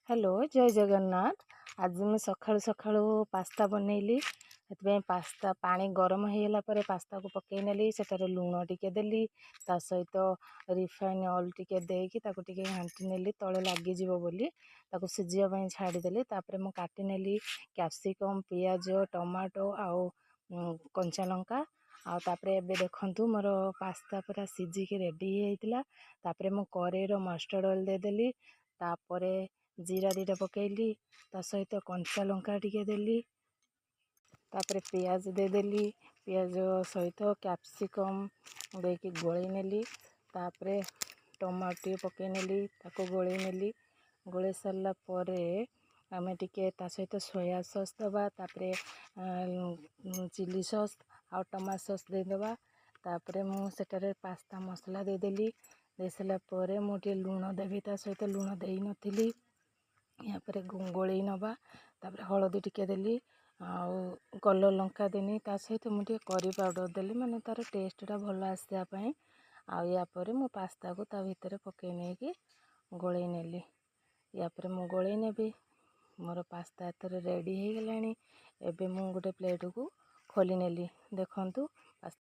Hello जय जगन्नाथ। आज मैं सकाळु सकाळु पास्ता बनैली। से पास्ता पानी गरम होगा पर पास्ता को पकई नेली सेटारे लुण टिके देली ता सहित रिफाइन ऑयल टिके देकी ताको टिके घांटी नेली तले लागी जीवो बोली ताको सिझिया पई छाड़ी देली। तापरे मु काटी नेली कैप्सिकम पियाज टमाटो आउ कंचा लंका आ तापरे एबे देखंतु मोर पास्ता पूरा सिझिकी रेडी होइतिला। तापरे मु करेई रो मस्टर्ड ऑयल दे देली तापरे जीरा दीटा पकईली ता सहित कंचा लंका टिके देली तापरे पियाज दे देली पियाज सहित कैप्सिकम देकी गोळई नेली तापरे टमाटो पकई नेली ताको गोळई नेली गोळई सारला परे आमे टिके ता सहित सोया सॉस दबा तापरे चिली सॉस आ टमाटो सॉस दे दबा तापरे मु सेटारे पास्ता मसला दे देली दे सारा परे मु टे लुण देबी ता सहित लुण देई नथिली या पर गोळई नबा तापरे हळदी टिके देली आउ कलर लंका देनी ता सहित मुझे करी पाउडर देली माने तार टेस्टा भल आसा आउ या पर मु पास्ता को ता भितर पकई नहीं कि गोळई नेली या पर मु गोळई नेबी मोर पास्ता एतर रेडी हो गलानी। एबे मु गोटे प्लेट को खोली नेली देखंतु